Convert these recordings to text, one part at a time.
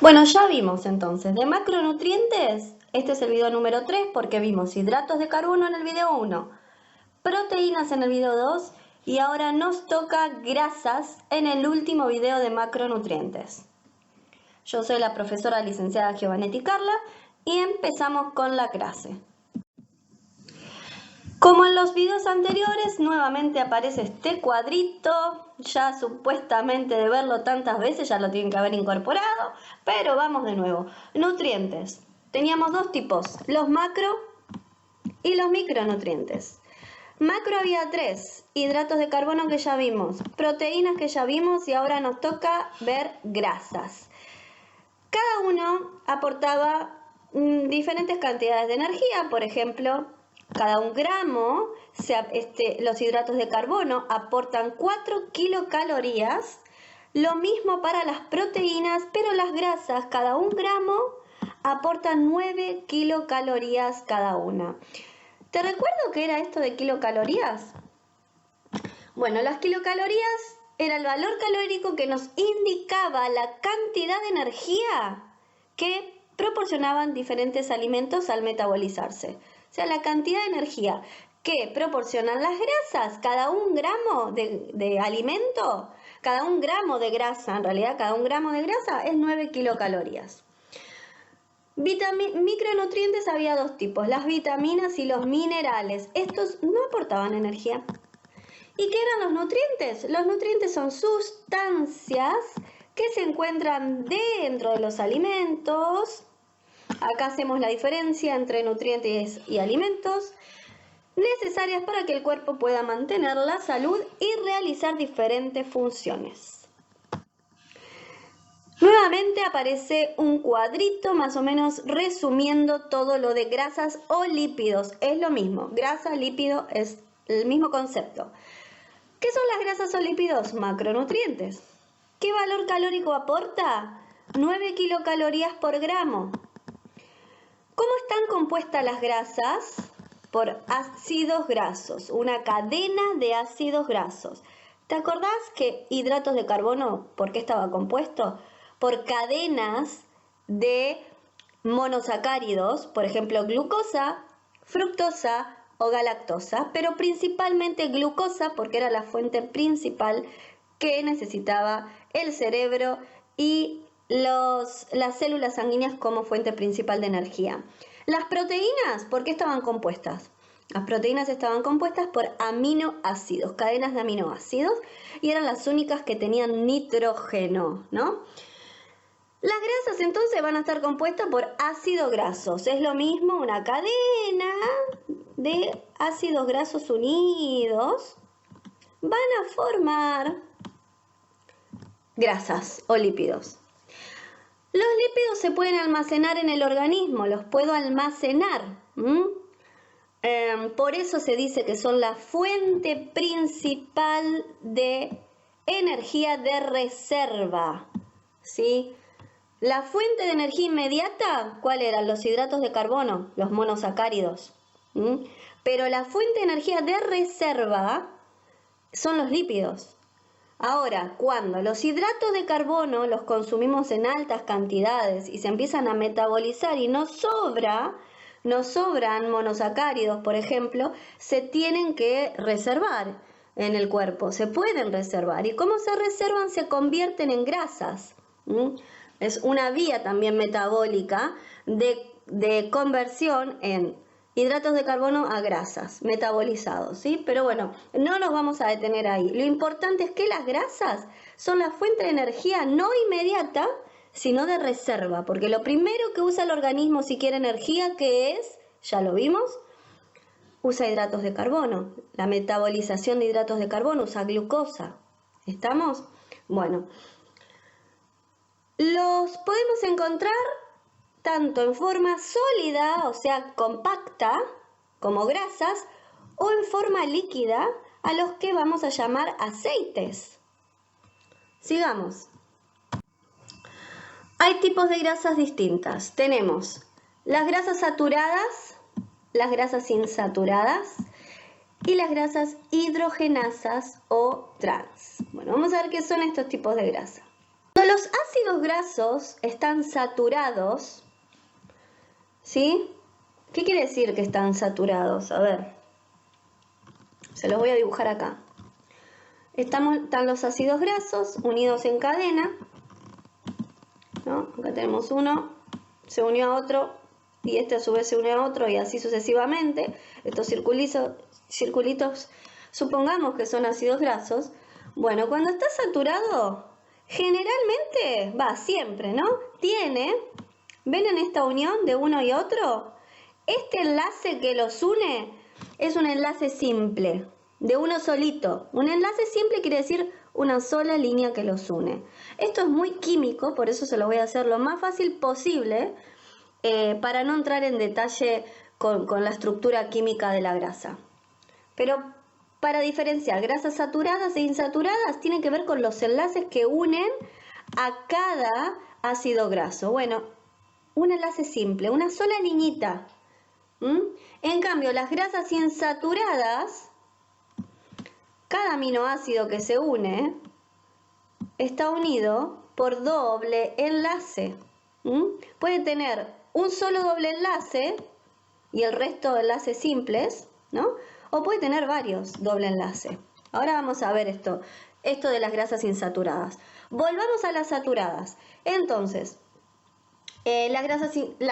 Bueno, ya vimos entonces de macronutrientes, este es el video número 3 porque vimos hidratos de carbono en el video 1, proteínas en el video 2 y ahora nos toca grasas en el último video de macronutrientes. Yo soy la profesora licenciada Giovanetti Carla y empezamos con la clase. Como en los videos anteriores, nuevamente aparece este cuadrito, ya supuestamente de verlo tantas veces ya lo tienen que haber incorporado, pero vamos de nuevo. Nutrientes. Teníamos dos tipos, los macro y los micronutrientes. Macro había 3, hidratos de carbono que ya vimos, proteínas que ya vimos y ahora nos toca ver grasas. Cada uno aportaba diferentes cantidades de energía, por ejemplo, cada 1 gramo, los hidratos de carbono aportan 4 kilocalorías, lo mismo para las proteínas, pero las grasas, cada 1 gramo, aportan 9 kilocalorías cada una. ¿Te recuerdo qué era esto de kilocalorías? Bueno, las kilocalorías era el valor calórico que nos indicaba la cantidad de energía que proporcionaban diferentes alimentos al metabolizarse. O sea, la cantidad de energía que proporcionan las grasas, cada 1 gramo de alimento, cada 1 gramo de grasa, en realidad cada 1 gramo de grasa es 9 kilocalorías. Micronutrientes había 2 tipos, las vitaminas y los minerales. Estos no aportaban energía. ¿Y qué eran los nutrientes? Los nutrientes son sustancias que se encuentran dentro de los alimentos. Acá hacemos la diferencia entre nutrientes y alimentos, necesarias para que el cuerpo pueda mantener la salud y realizar diferentes funciones. Nuevamente aparece un cuadrito más o menos resumiendo todo lo de grasas o lípidos. Es lo mismo, grasa, lípido es el mismo concepto. ¿Qué son las grasas o lípidos? Macronutrientes. ¿Qué valor calórico aporta? 9 kilocalorías por gramo. ¿Cómo están compuestas las grasas? Por ácidos grasos, una cadena de ácidos grasos. ¿Te acordás que hidratos de carbono, por qué estaba compuesto? Por cadenas de monosacáridos, por ejemplo, glucosa, fructosa o galactosa, pero principalmente glucosa porque era la fuente principal que necesitaba el cerebro y las células sanguíneas como fuente principal de energía. Las proteínas, ¿por qué estaban compuestas? Las proteínas estaban compuestas por aminoácidos, cadenas de aminoácidos, y eran las únicas que tenían nitrógeno, ¿no? Las grasas entonces van a estar compuestas por ácidos grasos. Es lo mismo una cadena de ácidos grasos unidos. Van a formar grasas o lípidos. Los lípidos se pueden almacenar en el organismo, los puedo almacenar. Por eso se dice que son la fuente principal de energía de reserva, ¿sí? La fuente de energía inmediata, ¿cuál eran? Los hidratos de carbono, los monosacáridos. Pero la fuente de energía de reserva son los lípidos. Ahora, cuando los hidratos de carbono los consumimos en altas cantidades y se empiezan a metabolizar y nos sobran monosacáridos, por ejemplo, se tienen que reservar en el cuerpo, se pueden reservar. ¿Y cómo se reservan? Se convierten en grasas. Es una vía también metabólica de conversión en hidratos de carbono a grasas, metabolizados, ¿sí? Pero bueno, no nos vamos a detener ahí. Lo importante es que las grasas son la fuente de energía no inmediata, sino de reserva, porque lo primero que usa el organismo si quiere energía, ¿qué es? Ya lo vimos, usa hidratos de carbono. La metabolización de hidratos de carbono usa glucosa. ¿Estamos? Bueno, los podemos encontrar tanto en forma sólida, o sea, compacta, como grasas, o en forma líquida, a los que vamos a llamar aceites. Sigamos. Hay tipos de grasas distintas. Tenemos las grasas saturadas, las grasas insaturadas y las grasas hidrogenasas o trans. Bueno, vamos a ver qué son estos tipos de grasa. Cuando los ácidos grasos están saturados, ¿sí? ¿Qué quiere decir que están saturados? A ver, se los voy a dibujar acá. Están los ácidos grasos unidos en cadena, ¿no? Acá tenemos uno, se unió a otro, y este a su vez se unió a otro, y así sucesivamente. Estos circulitos, supongamos que son ácidos grasos. Bueno, cuando está saturado, generalmente, siempre, ¿no? ¿Ven en esta unión de uno y otro? Este enlace que los une es un enlace simple, de uno solito. Un enlace simple quiere decir una sola línea que los une. Esto es muy químico, por eso se lo voy a hacer lo más fácil posible, para no entrar en detalle con la estructura química de la grasa. Pero para diferenciar grasas saturadas e insaturadas, tiene que ver con los enlaces que unen a cada ácido graso. Bueno, un enlace simple, una sola liñita. En cambio, las grasas insaturadas, cada aminoácido que se une está unido por doble enlace. Puede tener un solo doble enlace y el resto de enlaces simples, ¿no? O puede tener varios doble enlace. Ahora vamos a ver esto de las grasas insaturadas. Volvamos a las saturadas. Entonces, las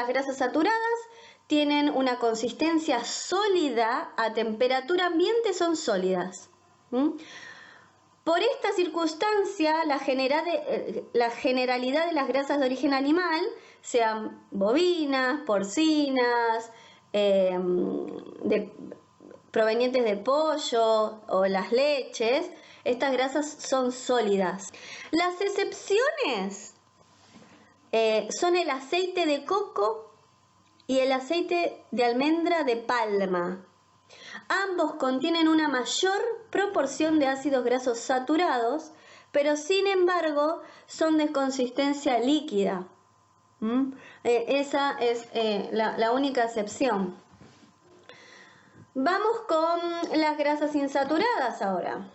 grasas saturadas tienen una consistencia sólida, a temperatura ambiente son sólidas. Por esta circunstancia, la generalidad de las grasas de origen animal, sean bovinas, porcinas, provenientes de pollo o las leches, estas grasas son sólidas. Las excepciones son el aceite de coco y el aceite de almendra de palma. Ambos contienen una mayor proporción de ácidos grasos saturados, pero sin embargo son de consistencia líquida. Esa es la única excepción. Vamos con las grasas insaturadas ahora.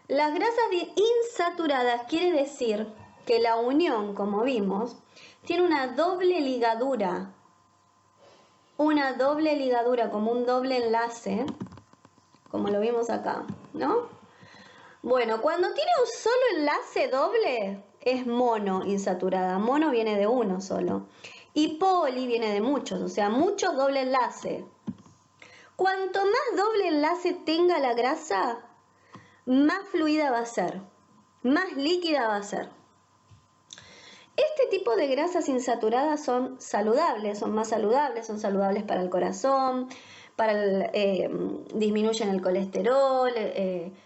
Las grasas insaturadas quiere decir que la unión, como vimos, tiene una doble ligadura. Una doble ligadura, como un doble enlace, como lo vimos acá, ¿no? Bueno, cuando tiene un solo enlace doble, es monoinsaturada. Mono viene de uno solo. Y poli viene de muchos, o sea, muchos doble enlace. Cuanto más doble enlace tenga la grasa, más fluida va a ser, más líquida va a ser. Este tipo de grasas insaturadas son saludables, son más saludables, son saludables para el corazón, disminuyen el colesterol,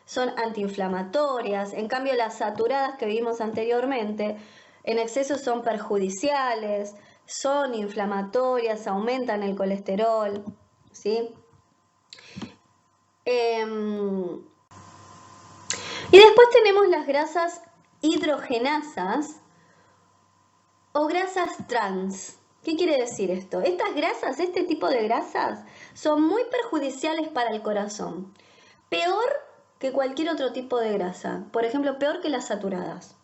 son antiinflamatorias. En cambio, las saturadas que vimos anteriormente, en exceso son perjudiciales, son inflamatorias, aumentan el colesterol, ¿sí? Y después tenemos las grasas hidrogenasas o grasas trans. ¿Qué quiere decir esto? Estas grasas, este tipo de grasas, son muy perjudiciales para el corazón. Peor que cualquier otro tipo de grasa. Por ejemplo, peor que las saturadas.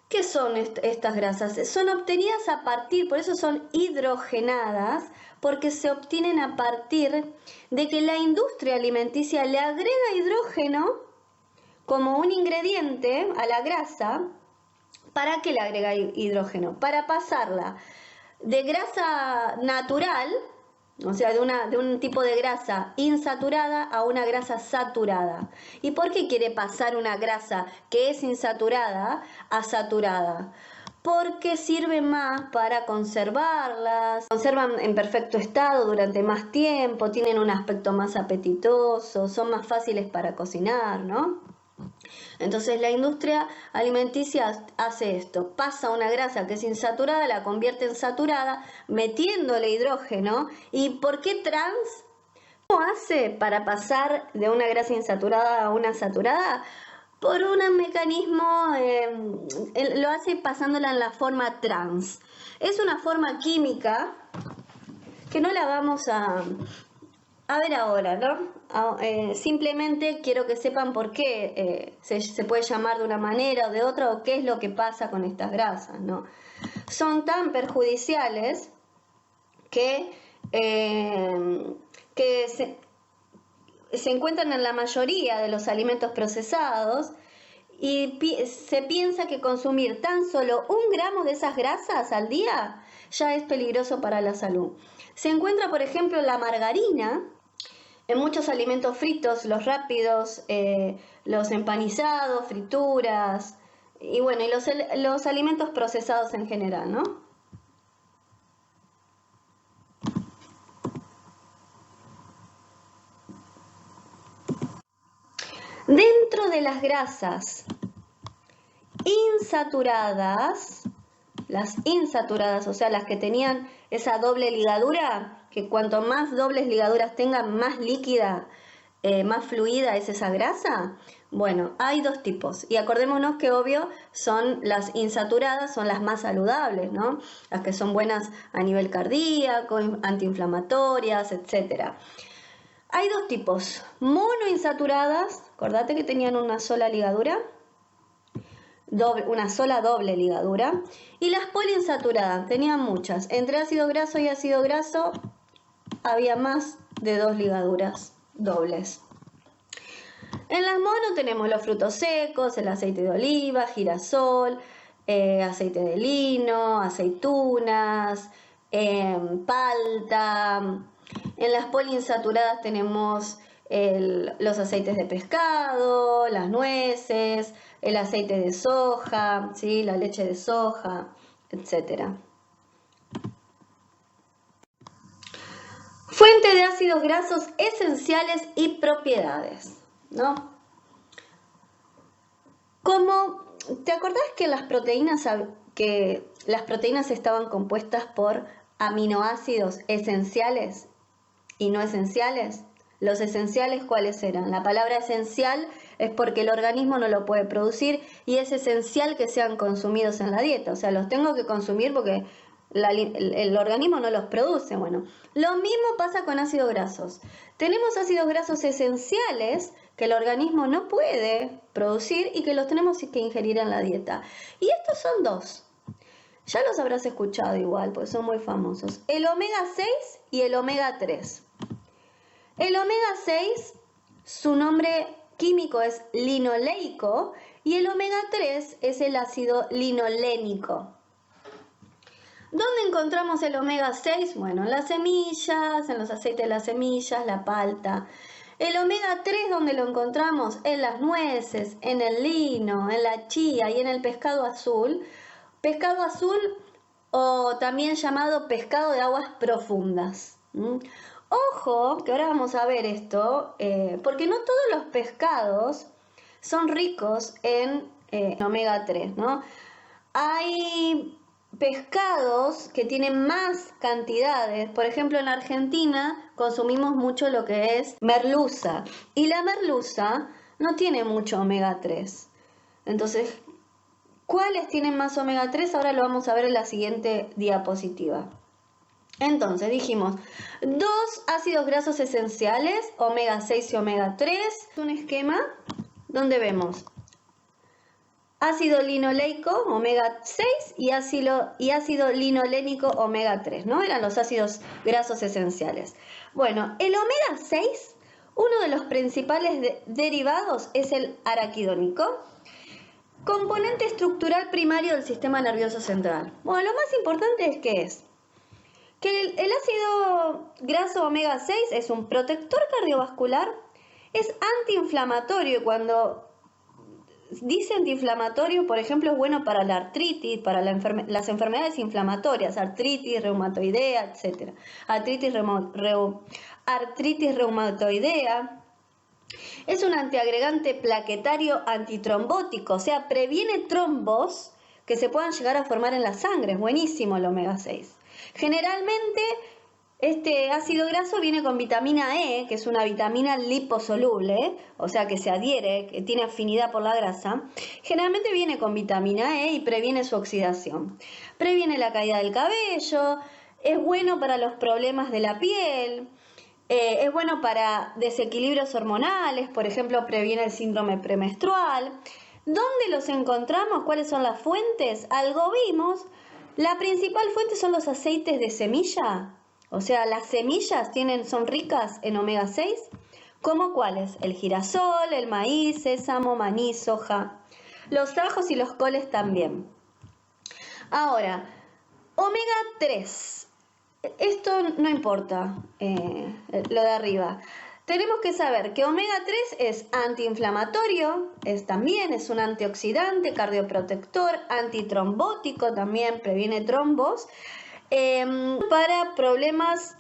¿Qué son estas grasas? Son obtenidas a partir, por eso son hidrogenadas, porque se obtienen a partir de que la industria alimenticia le agrega hidrógeno como un ingrediente a la grasa. ¿Para qué le agrega hidrógeno? Para pasarla de grasa natural, o sea, de un tipo de grasa insaturada a una grasa saturada. ¿Y por qué quiere pasar una grasa que es insaturada a saturada? Porque sirve más para conservarlas, conservan en perfecto estado durante más tiempo, tienen un aspecto más apetitoso, son más fáciles para cocinar, ¿no? Entonces la industria alimenticia hace esto, pasa una grasa que es insaturada, la convierte en saturada, metiéndole hidrógeno. ¿Y por qué trans? ¿Cómo hace para pasar de una grasa insaturada a una saturada? Por un mecanismo, lo hace pasándola en la forma trans. Es una forma química que no la vamos a A ver ahora, ¿no? Simplemente quiero que sepan por qué se puede llamar de una manera o de otra o qué es lo que pasa con estas grasas, ¿no? Son tan perjudiciales que, se encuentran en la mayoría de los alimentos procesados y se piensa que consumir tan solo 1 gramo de esas grasas al día ya es peligroso para la salud. Se encuentra, por ejemplo, la margarina en muchos alimentos fritos, los rápidos, los empanizados, frituras y bueno, y los alimentos procesados en general, ¿no? Dentro de las grasas insaturadas, las insaturadas, o sea, las que tenían esa doble ligadura, que cuanto más dobles ligaduras tengan, más líquida, más fluida es esa grasa. Bueno, hay 2 tipos y acordémonos que obvio son las insaturadas, son las más saludables, ¿no? Las que son buenas a nivel cardíaco, antiinflamatorias, etc. Hay 2 tipos, monoinsaturadas, acordate que tenían una sola ligadura, una sola doble ligadura, y las poliinsaturadas, tenían muchas. Entre ácido graso y ácido graso había más de 2 ligaduras dobles. En las mono tenemos los frutos secos, el aceite de oliva, girasol, aceite de lino, aceitunas, palta. En las poliinsaturadas tenemos los aceites de pescado, las nueces, el aceite de soja, ¿sí? La leche de soja, etc. Fuente de ácidos grasos esenciales y propiedades, ¿no? ¿Te acordás que las proteínas estaban compuestas por aminoácidos esenciales y no esenciales? Los esenciales, ¿cuáles eran? La palabra esencial es porque el organismo no lo puede producir y es esencial que sean consumidos en la dieta. O sea, los tengo que consumir porque el organismo no los produce. Bueno, lo mismo pasa con ácidos grasos. Tenemos ácidos grasos esenciales que el organismo no puede producir y que los tenemos que ingerir en la dieta. Y estos son 2. Ya los habrás escuchado igual, porque son muy famosos. El omega 6 y el omega 3. El omega 6, su nombre químico es linoleico y el omega 3 es el ácido linolénico. ¿Dónde encontramos el omega 6? Bueno, en las semillas, en los aceites de las semillas, la palta. El omega 3, ¿dónde lo encontramos? En las nueces, en el lino, en la chía y en el pescado azul. Pescado azul o también llamado pescado de aguas profundas. Ojo, que ahora vamos a ver esto, porque no todos los pescados son ricos en omega 3, ¿no? Hay pescados que tienen más cantidades. Por ejemplo, en Argentina consumimos mucho lo que es merluza y la merluza no tiene mucho omega 3. Entonces, ¿cuáles tienen más omega 3? Ahora lo vamos a ver en la siguiente diapositiva. Entonces dijimos 2 ácidos grasos esenciales, omega 6 y omega 3. Un esquema donde vemos ácido linoleico, omega 6 y ácido linolénico, omega 3, ¿no? Eran los ácidos grasos esenciales. Bueno, el omega 6, uno de los principales derivados es el araquidónico, componente estructural primario del sistema nervioso central. Bueno, lo más importante es que el ácido graso omega 6 es un protector cardiovascular, es antiinflamatorio. Cuando dice antiinflamatorio, por ejemplo, es bueno para la artritis, para las enfermedades inflamatorias, artritis reumatoidea, etc. Artritis reumatoidea. Es un antiagregante plaquetario antitrombótico, o sea, previene trombos que se puedan llegar a formar en la sangre. Es buenísimo el omega 6. Generalmente este ácido graso viene con vitamina E, que es una vitamina liposoluble, o sea que se adhiere, que tiene afinidad por la grasa. Generalmente viene con vitamina E y previene su oxidación. Previene la caída del cabello, es bueno para los problemas de la piel, Es bueno para desequilibrios hormonales, por ejemplo, previene el síndrome premenstrual. ¿Dónde los encontramos? ¿Cuáles son las fuentes? Algo vimos. La principal fuente son los aceites de semilla. O sea, las semillas son ricas en omega 6. ¿Cómo cuáles? El girasol, el maíz, sésamo, maní, soja. Los ajos y los coles también. Ahora, omega 3. Esto no importa, lo de arriba. Tenemos que saber que omega 3 es antiinflamatorio, también es un antioxidante, cardioprotector, antitrombótico, también previene trombos, para problemas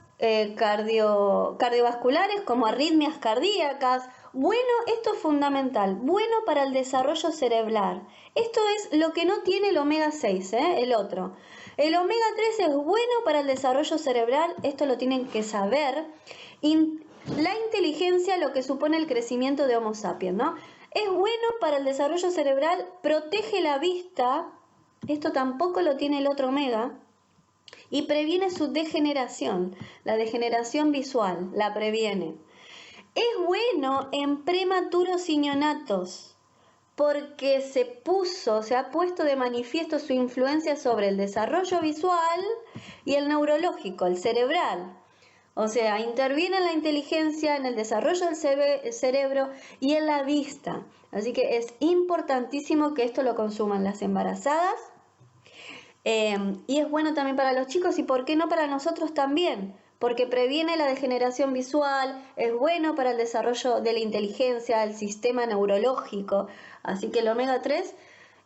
cardiovasculares como arritmias cardíacas. Bueno, esto es fundamental, bueno para el desarrollo cerebral. Esto es lo que no tiene el omega 6, el otro. El omega 3 es bueno para el desarrollo cerebral, esto lo tienen que saber. La inteligencia, lo que supone el crecimiento de Homo sapiens, ¿no? Es bueno para el desarrollo cerebral, protege la vista, esto tampoco lo tiene el otro omega, y previene su degeneración, la degeneración visual, la previene. Es bueno en prematuros y neonatos, porque se ha puesto de manifiesto su influencia sobre el desarrollo visual y el neurológico, el cerebral. O sea, interviene en la inteligencia, en el desarrollo del cerebro y en la vista. Así que es importantísimo que esto lo consuman las embarazadas. Y es bueno también para los chicos y por qué no para nosotros también, porque previene la degeneración visual, es bueno para el desarrollo de la inteligencia, el sistema neurológico. Así que el omega 3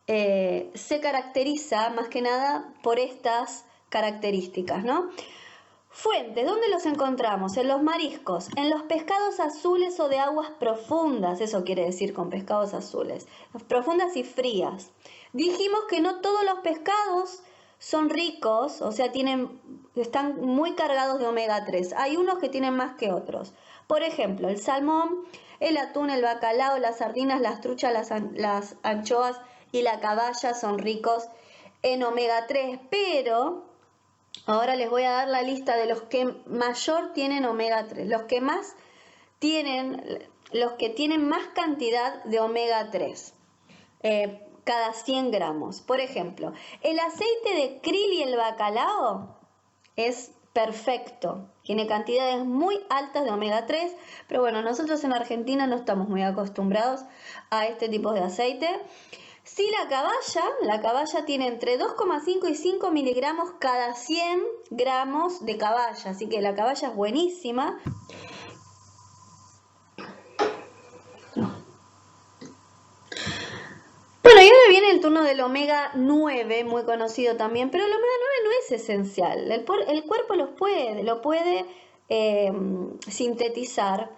se caracteriza más que nada por estas características, ¿no? Fuentes, ¿dónde los encontramos? En los mariscos, en los pescados azules o de aguas profundas, eso quiere decir con pescados azules, profundas y frías. Dijimos que no todos los pescados son ricos, o sea, están muy cargados de omega 3. Hay unos que tienen más que otros. Por ejemplo, el salmón, el atún, el bacalao, las sardinas, las truchas, las anchoas y la caballa son ricos en omega 3, pero ahora les voy a dar la lista de los que mayor tienen omega 3, los que tienen más cantidad de omega 3 cada 100 gramos. Por ejemplo, el aceite de krill y el bacalao es perfecto, tiene cantidades muy altas de omega 3, pero bueno, nosotros en Argentina no estamos muy acostumbrados a este tipo de aceite. Si la caballa tiene entre 2,5 y 5 miligramos cada 100 gramos de caballa, así que la caballa es buenísima. Bueno, y ahora viene el turno del omega 9, muy conocido también, pero el omega 9 no es esencial, el cuerpo lo puede sintetizar.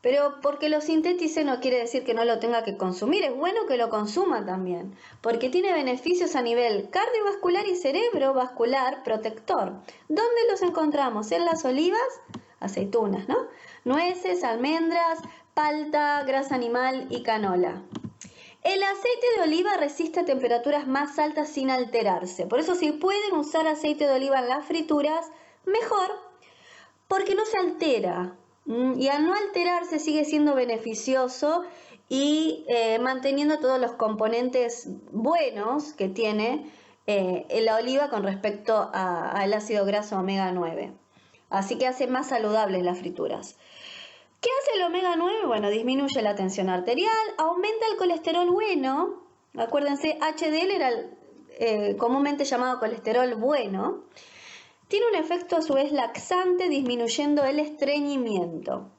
Pero porque lo sintetice no quiere decir que no lo tenga que consumir. Es bueno que lo consuma también, porque tiene beneficios a nivel cardiovascular y cerebrovascular protector. ¿Dónde los encontramos? En las olivas, aceitunas, ¿no? Nueces, almendras, palta, grasa animal y canola. El aceite de oliva resiste a temperaturas más altas sin alterarse. Por eso si pueden usar aceite de oliva en las frituras, mejor, porque no se altera. Y al no alterarse sigue siendo beneficioso y manteniendo todos los componentes buenos que tiene la oliva con respecto al ácido graso omega 9. Así que hace más saludables las frituras. ¿Qué hace el omega 9? Bueno, disminuye la tensión arterial, aumenta el colesterol bueno. Acuérdense, HDL era comúnmente llamado colesterol bueno. Tiene un efecto a su vez laxante, disminuyendo el estreñimiento.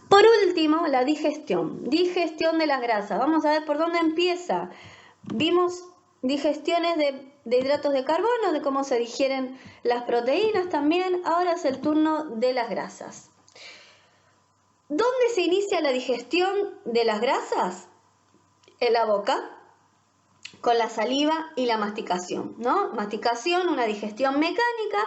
Por último, la digestión de las grasas. Vamos a ver por dónde empieza. Vimos digestiones de hidratos de carbono, de cómo se digieren las proteínas también. Ahora es el turno de las grasas. ¿Dónde se inicia la digestión de las grasas? En la boca, con la saliva y la masticación, ¿no? Masticación, una digestión mecánica,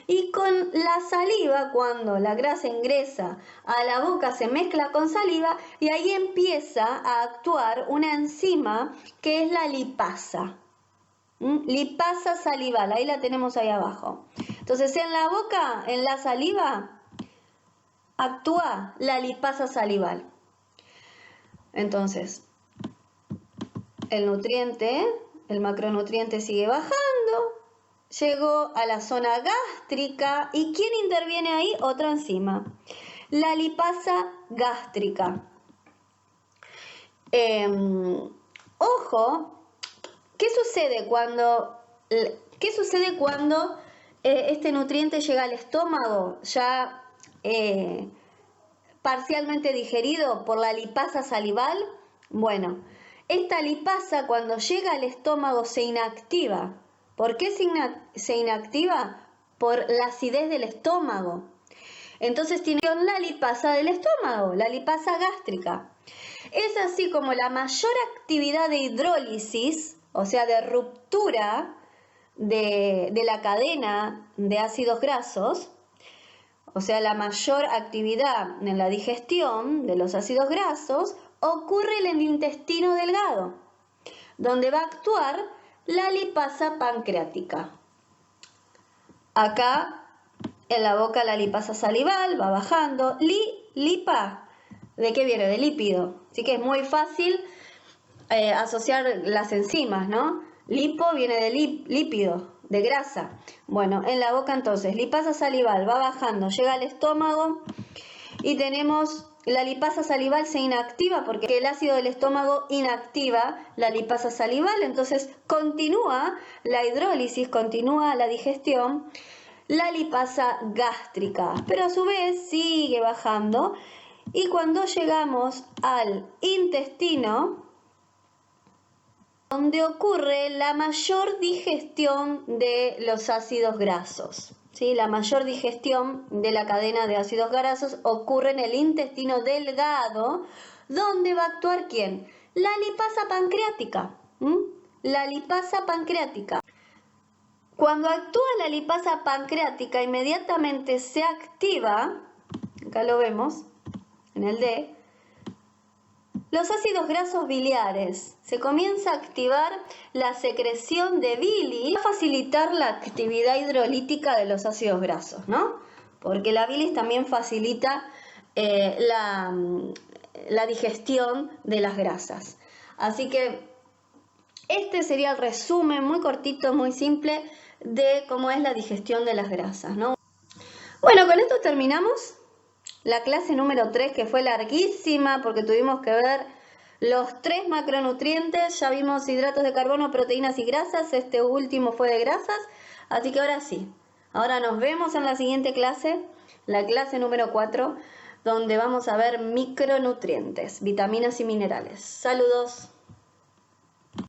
y con la saliva, cuando la grasa ingresa a la boca, se mezcla con saliva y ahí empieza a actuar una enzima que es la lipasa. Lipasa salival, ahí la tenemos ahí abajo. Entonces en la boca, en la saliva, actúa la lipasa salival. Entonces, el nutriente, el macronutriente sigue bajando, llegó a la zona gástrica. ¿Y quién interviene ahí? Otra enzima, la lipasa gástrica. Ojo, ¿qué sucede cuando este nutriente llega al estómago ya parcialmente digerido por la lipasa salival? Bueno, esta lipasa cuando llega al estómago se inactiva. ¿Por qué se inactiva? Por la acidez del estómago. Entonces tiene la lipasa del estómago, la lipasa gástrica. Es así como la mayor actividad de hidrólisis, o sea, de ruptura de la cadena de ácidos grasos, o sea, la mayor actividad en la digestión de los ácidos grasos ocurre en el intestino delgado, donde va a actuar la lipasa pancreática. Acá en la boca la lipasa salival va bajando. Lipa, ¿de qué viene? De lípido. Así que es muy fácil asociar las enzimas, ¿no? Lipo viene de lípido, de grasa. Bueno, en la boca entonces, lipasa salival va bajando, llega al estómago y tenemos la lipasa salival se inactiva porque el ácido del estómago inactiva la lipasa salival, entonces continúa la hidrólisis, continúa la digestión, la lipasa gástrica, pero a su vez sigue bajando y cuando llegamos al intestino, donde ocurre la mayor digestión de los ácidos grasos. ¿Sí? La mayor digestión de la cadena de ácidos grasos ocurre en el intestino delgado, donde va a actuar ¿quién? La lipasa pancreática. La lipasa pancreática. Cuando actúa la lipasa pancreática, inmediatamente se activa, acá lo vemos, en el D, los ácidos grasos biliares. Se comienza a activar la secreción de bilis para facilitar la actividad hidrolítica de los ácidos grasos, ¿no? Porque la bilis también facilita la digestión de las grasas. Así que este sería el resumen muy cortito, muy simple de cómo es la digestión de las grasas, ¿no? Bueno, con esto terminamos la clase número 3, que fue larguísima porque tuvimos que ver los 3 macronutrientes. Ya vimos hidratos de carbono, proteínas y grasas. Este último fue de grasas. Así que ahora sí, ahora nos vemos en la siguiente clase, la clase número 4, donde vamos a ver micronutrientes, vitaminas y minerales. Saludos.